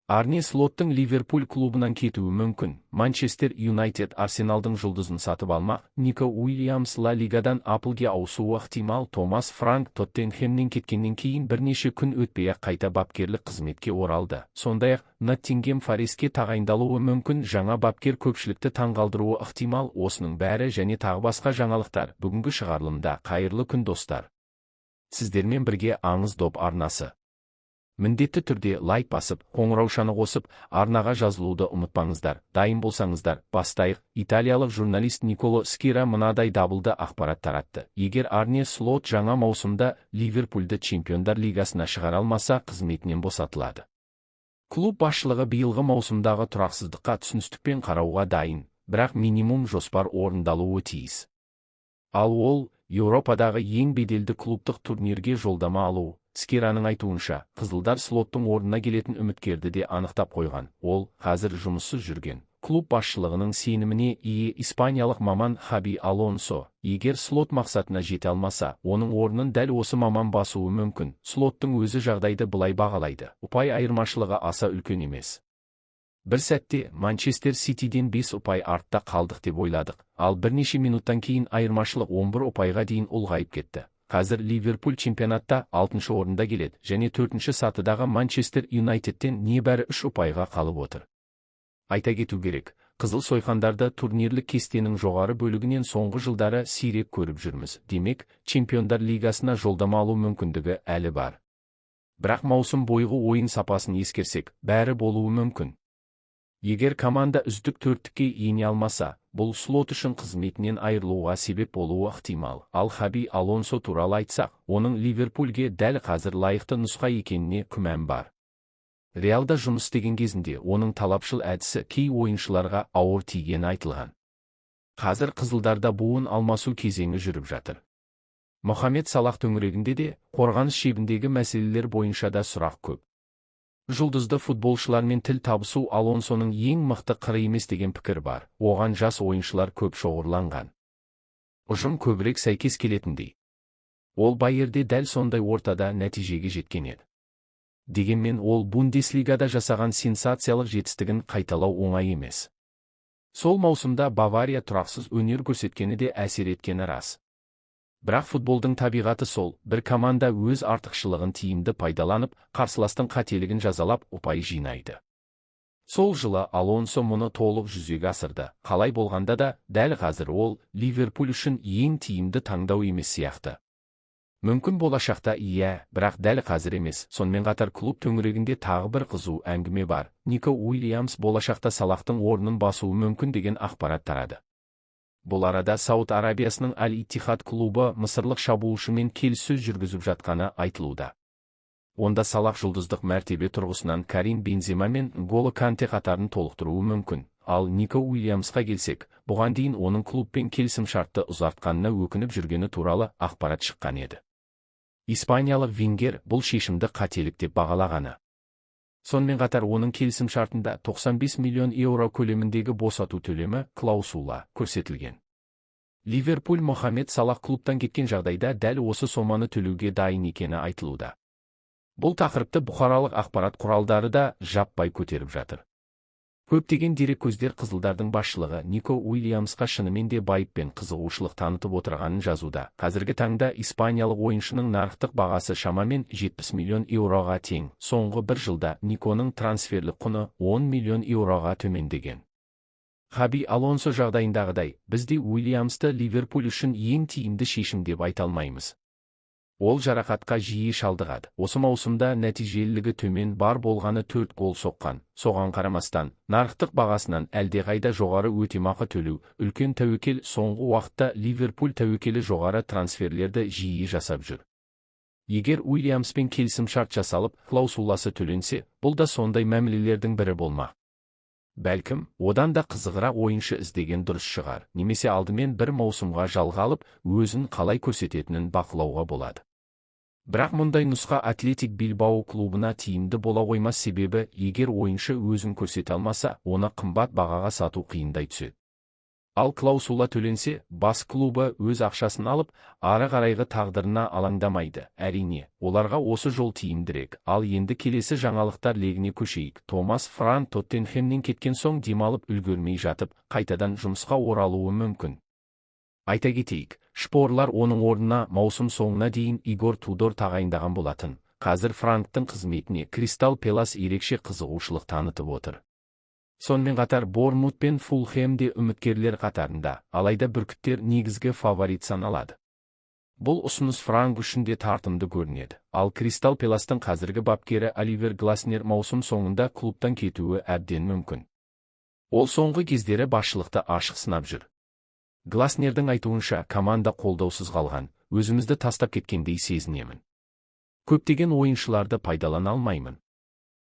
Арне Слоттың Ливерпуль клубынан кетуі мүмкін. Манчестер Юнайтед Арсеналдың жұлдызын сатып алмақ. Нико Уильямс Ла Лигадан Аплге ауысуы ықтимал. Томас Франк Тоттенхемнен кеткеннен кейін бірнеше күн өтпей-ақ қайта бапкерлік қызметке оралды. Сондай-ақ Ноттингем Форестке тағайындалуы мүмкін. Жаңа бапкер көпшілікті таңғалдыруы ықтимал. Осының бәрі және тағы басқа жаңалықтар бүгінгі шығарылымда. Қайырлы күн достар. Сіздермен бірге Аңыз доп арнасы. Міндетті түрде лайк басып, қоңыраушаны қосып, арнаға жазылуды ұмытпаңыздар. Дайын болсаңыздар, бастайық. Италиялық журналист Николо Скира мынадай дабылды ақпарат таратты. Егер Арне Слот жаңа маусымда Ливерпульді Чемпиондар лигасына шығара алмаса, қызметінен босатылады. Клуб басшылығы биылғы маусымдағы тұрақсыздыққа түсіністікпен қарауға дайын, бірақ минимум жоспар орындалуы тиіс. Ал ол, Еуропадағы ең беделді клубтық турнирге жолдама алу. Скираның айтуынша, қызылдар Слоттың орнына келетін үміткерді де анықтап қойған. Ол, қазір жұмыссыз жүрген. Клуб басшылығының сеніміне ие испаниялық маман Хаби Алонсо. Егер Слот мақсатына жете алмаса, оның орнын дәл осы маман басуы мүмкін. Слоттың өзі жағдайды былай бағалайды. Ұпай айырмашылығы аса үлкен емес. Бір сәтте Манчестер Ситиден 5 ұпай артта қалдық деп ойладық. Ал бірнеше минуттан кейін айырмашылық 11 ұпайға дейін ұлғайып кетті. Қазір Ливерпуль чемпионатта 6-шы орында келеді және 4-ші сатыдағы Манчестер Юнайтедтен небәрі 3 ұпайға қалып отыр. Айта кету керек, қызыл сойқандарды турнирлік кестенің жоғары бөлігінен соңғы жылдары сирек көріп жүрміз. Демек, Чемпиондар лигасына жолдама алу мүмкіндігі әлі бар. Бірақ маусым бойғы ойын сапасын ескерсек, бәрі болуы мүмкін. Егер команда үздік төрттікке ене алмаса, бұл Слот үшін қызметінен айырылуға себеп болуы ықтимал. Ал Хаби Алонсо туралы айтсақ, оның Ливерпульге дәл қазір лайықты нұсқа екеніне күмән бар. Реалда жұмыс істеген кезінде оның талапшыл әдісі кей ойыншыларға ауыр тигені айтылған. Қазір қызылдарда буын алмасу кезеңі жүріп жатыр. Мохамед Салах төңірегінде де, қорғаныс шебіндегі мәселелер бойынша да сұрақ көп. Жұлдызды футболшылармен тіл табысу Алонсоның ең мықты қыры емес деген пікір бар. Оған жас ойыншылар көп шоғырланған. Ұжым көбірек сәйкес келетіндей. Ол Байерде дәл сондай ортада нәтижеге жеткен еді. Дегенмен ол Бундеслигада жасаған сенсациялық жетістігін қайталау оңай емес. Сол маусымда Бавария тұрақсыз өнер көрсеткені де әсер еткені рас. Бірақ футболдың табиғаты сол, бір команда өз артықшылығын тиімді пайдаланып, қарсыластың қателігін жазалап, ұпай жинайды. Сол жылы Алонсо мұны толық жүзеге асырды. Қалай болғанда да, дәл қазір ол Ливерпуль үшін ең тиімді таңдау емес сияқты. Мүмкін болашақта иә, бірақ дәл қазір емес. Сонымен қатар клуб төңірегінде тағы бір қызу әңгіме бар. Нико Уильямс болашақта Салахтың орнын басуы мүмкін деген ақпарат тарады. Бұл арада Сауд Арабиясының Аль-Иттихад клубы мысырлық шабуылшымен келіссөз жүргізіп жатқаны айтылуда. Онда Салах жұлдыздық мәртебе тұрғысынан Карим Бензема мен N'Голо Канте қатарын толықтыруы мүмкін. Ал Нико Уильямсқа келсек, бұған дейін оның клубпен келісімшартты ұзартқанына өкініп жүргені туралы ақпарат шыққан еді. Испаниялық Венгер бұл шешімді қателік деп бағалағаны. Сонымен қатар оның келісімшартында 95 миллион еуро көлеміндегі босату төлемі клаусула көрсетілген. Ливерпуль Мохамед Салах клубтан кеткен жағдайда дәл осы соманы төлеуге дайын екені айтылуда. Бұл тақырыпты бұқаралық ақпарат құралдары да жаппай көтеріп жатыр. Көптеген дереккөздер қызылдардың басшылығы Нико Уильямсқа шынымен де байыппен қызығушылық танытып отырғанын жазуда. Қазіргі таңда испаниялық ойыншының нарықтық бағасы шамамен 70 миллион еуроға тең. Соңғы бір жылда Никоның трансферлік құны 10 миллион еуроға төмендеген. Хаби Алонсо жағдайындағыдай, бізде Уильямсты Ливерпуль үшін ең тиімді шешім деп айта алмаймыз. Ол жарақатқа жиі шалдығады. Осы маусымда нәтижелілігі төмен бар болғаны 4 гол соққан. Соған қарамастан, нарықтық бағасынан әлдеқайда жоғары өтемақы төлеу үлкен тәуекел. Соңғы уақытта Ливерпуль тәуекелі жоғары трансферлерді жиі жасап жүр. Егер Уильямспен келісімшарт жасалып, клаусуласы төленсе, бұл да сондай мәмілелердің бірі болмақ. Бәлкім, одан да қызығырақ ойыншы іздеген дұрыс шығар, немесе алдымен бір маусымға жалға алып, өзін қалай көрсететінін бақылауға болады. Бірақ мұндай нұсқа Атлетик Билбао клубына тиімді бола қоймас, себебі егер ойыншы өзін көрсете алмаса, оны қымбат бағаға сату қиындай түседі. Ал клаусула төленсе, бас клубы өз ақшасын алып, ары қарайғы тағдырына алаңдамайды. Әрине, оларға осы жол тиімдірек. Ал енді келесі жаңалықтар легіне көшейік. Томас Франк Тоттенхемнен кеткен соң демалып үлгермей жатып, қайтадан жұмысқа оралуы мүмкін. Айта кетейік, шпорлар оның орнына маусым соңына дейін Игор Тудор тағайындаған болатын. Қазір Франктың қызметіне Кристал Пэлас ерекше қызығушылық танытып отыр. Сонымен қатар Борнмут пен Фулхэм де үміткерлер қатарында, алайда бүркіттер негізгі фаворит саналады. Бұл ұсыныс Франк үшін де тартымды көрінеді. Ал Кристал Пэластың қазіргі бапкері Оливер Гласнер маусым соңында клубтан кетуі әбден мүмкін. Ол соңғы кездері басшылықты ашық сынап жүр. Гласнердің айтуынша, команда қолдаусыз қалған, өзімізді тастап кеткендей сезінемін. Көптеген ойыншыларды пайдалана алмаймын.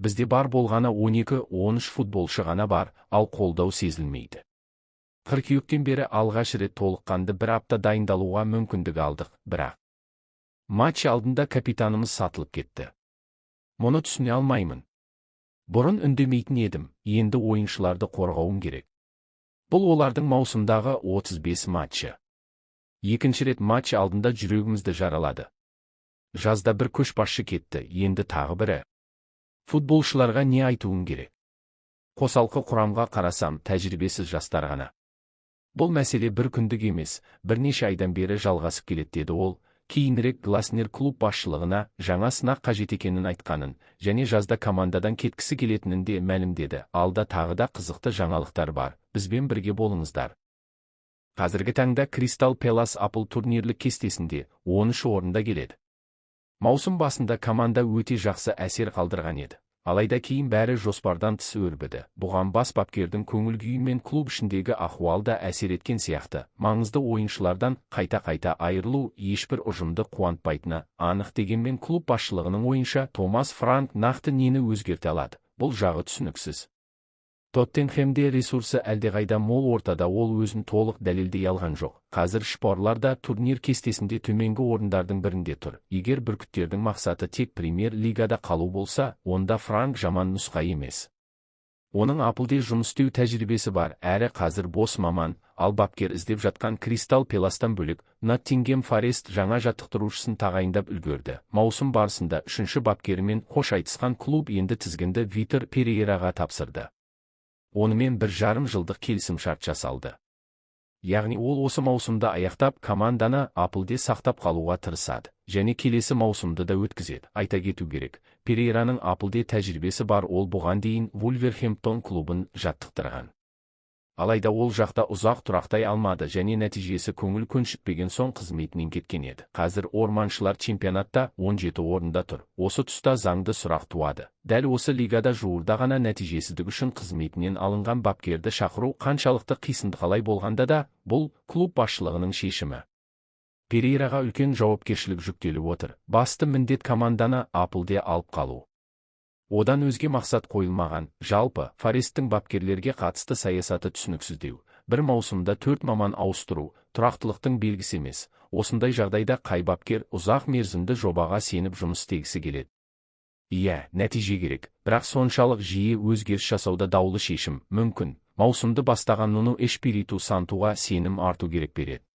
Бізде бар болғаны 12-13 футболшы ғана бар, ал қолдау сезілмейді. Қыркүйектен бері алғаш рет толыққанды бір апта дайындалуға мүмкіндік алдық, бірақ матч алдында капитанымыз сатылып кетті. Мұны түсіне алмаймын. Бұрын үндемейтін едім, енді ойыншыларды қорғауым керек. Бұл олардың маусымдағы 35 матчы. Екінші рет матч алдында жүрегімізді жаралады. Жазда бір көшбасшы кетті, енді тағы бірі. Футболшыларға не айтуым керек? Қосалқы құрамға қарасам, тәжірибесіз жастар ғана. Бұл мәселе бір күндік емес, бірнеше айдан бері жалғасып келеді деді ол. Кейінірек Гласнер клуб басшылығына жаңа сынақ қажет екенін айтқанын, және жазда командадан кеткісі келетінін де мәлімдеді. Алда тағы да қызықты жаңалықтар бар, бізбен бірге болыңыздар. Қазіргі таңда Кристал Пэлас апл турнирлік кестесінде 13 орында келеді. Маусым басында команда өте жақсы әсер қалдырған еді. Алайда кейін бәрі жоспардан тыс өрбіді. Бұған бас бапкердің көңіл-күйі мен клуб ішіндегі ахуал да әсер еткен сияқты. Маңызды ойыншылардан қайта-қайта айырылу ешбір ұжымды қуантпайтыны анық, дегенмен клуб басшылығының ойынша Томас Франк нақты нені өзгерте алады? Бұл жағы түсініксіз. Тоттенхемде ресурсы әлдеқайда мол, ортада ол өзін толық дәлелдей алған жоқ. Қазір шпорлар да турнир кестесінде төменгі орындардың бірінде тұр. Егер бүркіттердің мақсаты тек премьер-лигада қалу болса, онда Франк жаман нұсқа емес. Оның аплде жұмыс істеу тәжірибесі бар, әрі қазір бос маман, ал бапкер іздеп жатқан Кристал Пэластан бөлек, Ноттингем Форест жаңа жаттықтырушысын тағайындап үлгерді. Маусым барысында үшінші бапкерімен қош айтысқан клуб енді тізгінді Витер Перейраға тапсырды. Онымен 1,5 жылдық келісімшарт жасалды. Яғни ол осы маусымда аяқтап, команданы аплде сақтап қалуға тырысады, және келесі маусымды да өткізеді. Айта кету керек, Перейраның аплде тәжірибесі бар, ол бұған дейін Вулверхэмптон клубын жаттықтырған. Алайда ол жақта ұзақ тұрақтай алмады және нәтижесі көңіл көншітпеген соң қызметінен кеткен еді. Қазір орманшылар чемпионатта 17 орында тұр. Осы тұста заңды сұрақ туады. Дәл осы лигада жуырда ғана нәтижесіздік үшін қызметінен алынған бапкерді шақыру қаншалықты қисынды қалай болғанда да, бұл клуб басшылығының шешімі. Перейраға үлкен жауапкершілік жүктеліп отыр. Басты міндет команданы аплде алып қалу. Одан өзге мақсат қойылмаған. Жалпы, Форесттің бапкерлерге қатысты саясаты түсініксіздеу. Бір маусымда 4 маман ауыстыру, тұрақтылықтың белгісі емес. Осындай жағдайда қай бапкер ұзақ мерзімді жобаға сеніп жұмыс істегісі келеді? Иә, нәтиже керек, бірақ соншалық жиі өзгеріс жасауда даулы шешім мүмкін. Маусымды бастаған Нуну Эшпириту Сантуға сенім арту керек береді.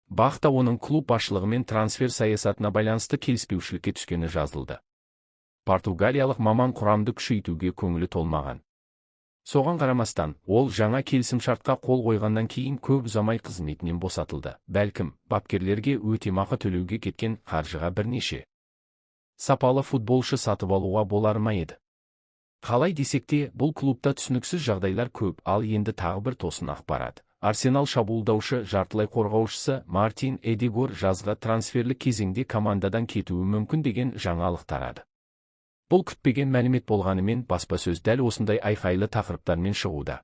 Бақта оның клуб басшылығымен трансфер саясатына байланысты келіспеушілікке түскені жазылды. Португалиялық маман құрамды күшейтуге көңілі толмаған. Соған қарамастан, ол жаңа келісімшартқа қол қойғаннан кейін көп ұзамай қызметінен босатылды. Бәлкім, бапкерлерге өтемақы төлеуге кеткен қаржыға бірнеше сапалы футболшы сатып алуға болар ма еді? Қалай десек те, бұл клубта түсініксіз жағдайлар көп. Ал енді тағы бір тосын ақпарат. Арсенал шабуылдаушы жартылай қорғаушысы Мартин Эдегор жазғы трансферлік кезеңде командадан кетуі мүмкін деген жаңалық тарады. Бұл күтпеген мәлімет болғанымен, баспасөз дәл осындай айқайлы тақырыптармен шығуда.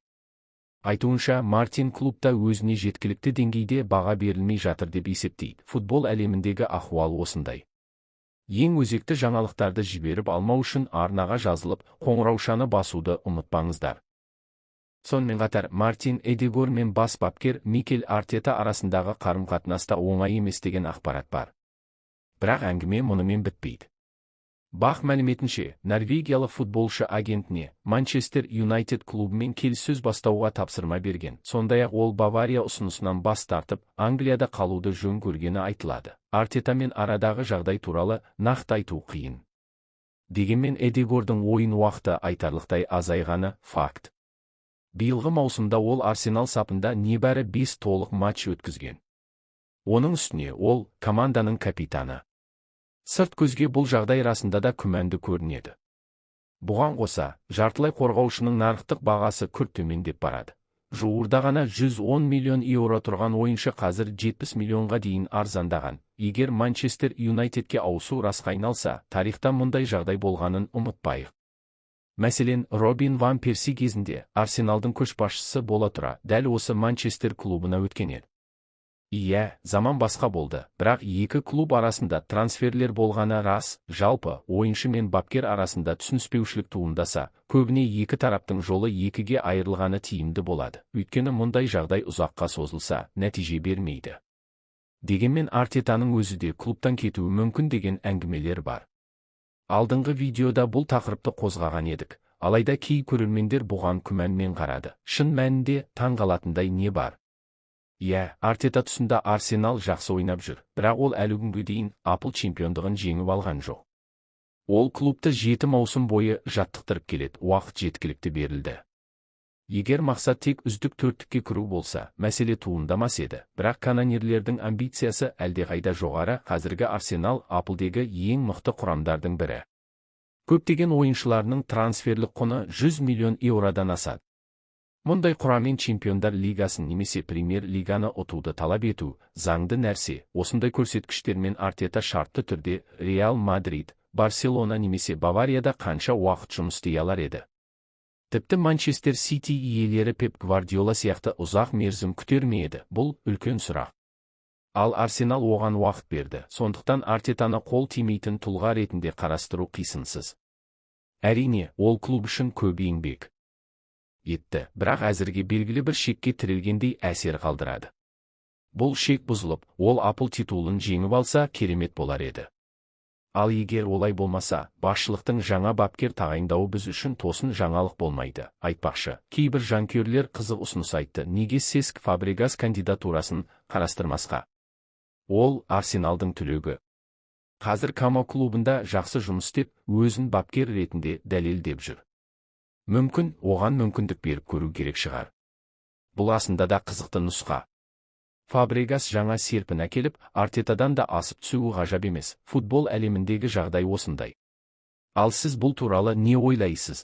Айтуынша, Мартин клубта өзіне жеткілікті деңгейде баға берілмей жатыр деп есептейді. Футбол әлеміндегі ахуал осындай. Ең өзекті жаңалықтарды жіберіп алмау үшін арнаға жазылып, қоңыраушаны басуды ұмытпаңыздар. Сонымен қатар, Мартин Эдегор мен бас бапкер Микель Артета арасындағы қарым-қатынаста оңай емес деген ақпарат бар. Бірақ әңгіме мұнымен бітпейді. Бақ мәліметінше, норвегиялық футболшы агентіне Манчестер Юнайтед клубымен келіссөз бастауға тапсырма берген. Сондай-ақ ол Бавария ұсынысынан бас тартып, Англияда қалуды жөн көргені айтылады. Артетамен арадағы жағдай туралы нақты айту қиын. Дегенмен Эдегордың ойын уақыты айтарлықтай азайғаны факт. Биылғы маусымда ол Арсенал сапында небәрі 5 толық матч өткізген. Оның үстіне ол команданың капитаны. Сырт көзге бұл жағдай расында да күмәнді көрінеді. Бұған қоса, жартылай қорғаушының нарықтық бағасы күрт төмендеп барады. Жуырда ғана 110 миллион еуро тұрған ойыншы қазір 70 миллионға дейін арзандаған. Егер Манчестер Юнайтедке ауысу расқа айналса, тарихта мұндай жағдай болғанын ұмытпайық. Мәселен, Робин ван Перси кезінде Арсеналдың көшбасшысы бола тұра, дәл осы Манчестер клубына өткен еді. Иә, заман басқа болды, бірақ екі клуб арасында трансферлер болғаны рас. Жалпы, ойыншы мен бапкер арасында түсініспеушілік туындаса, көбіне екі тараптың жолы екіге айырылғаны тиімді болады. Өйткені мұндай жағдай ұзаққа созылса, нәтиже бермейді. Дегенмен Артетаның өзі де клубтан кетуі мүмкін деген әңгімелер бар. Алдыңғы видеода бұл тақырыпты қозғаған едік, алайда кей көрермендер бұған күмәнмен қарады. Шын мәнінде таңғалатындай не бар? Иә, Артета тұсында Арсенал жақсы ойнап жүр, бірақ ол әлі күнге дейін APL чемпиондығын жеңіп алған жоқ. Ол клубты 7 маусым бойы жаттықтырып келеді, уақыт жеткілікті берілді. Егер мақсат тек үздік төрттікке кіру болса, мәселе туындамас еді, бірақ канонерлердің амбициясы әлдеқайда жоғары. Қазіргі Арсенал APL-дегі ең мықты құрамдардың бірі. Көптеген ойыншыларының трансферлік құны 100 миллион еуродан асады. Мұндай құраммен чемпиондар лигасын немесе премьер лиганы ұтуды талап ету заңды нәрсе. Осындай көрсеткіштермен Артета шартты түрде Реал Мадрид, Барселона немесе Баварияда қанша уақыт жұмыс істей алар еді. Тіпті Манчестер Сити иелері Пеп Гвардиола сияқты ұзақ мерзім күтер ме еді? Бұл үлкен сұрақ. Ал Арсенал оған уақыт берді. Сондықтан Артетаны қол тимейтін тұлға ретінде қарастыру қисынсыз. Әрине, ол клуб үшін көп еңбек етті, бірақ әзірге белгілі бір шекке тірелгендей әсер қалдырады. Бұл шек бұзылып, ол APL титулын жеңіп алса, керемет болар еді. Ал егер олай болмаса, басшылықтың жаңа бапкер тағайындауы біз үшін тосын жаңалық болмайды. Айтпақшы, кейбір жанкүйерлер қызық ұсыныс айтты, неге Сеск Фабрегас кандидатурасын қарастырмасқа? Ол Арсеналдың түлегі. Қазір Como клубында жақсы жұмыс істеп, өзін бапкер ретінде дәлелдеп жүр. Мүмкін, оған мүмкіндік беріп көру керек шығар. Бұл асында да қызықты нұсқа. Фабрегас жаңа серпін әкеліп, Артетадан да асып түсуі ғажап емес. Футбол әлеміндегі жағдай осындай. Ал сіз бұл туралы не ойлайсыз?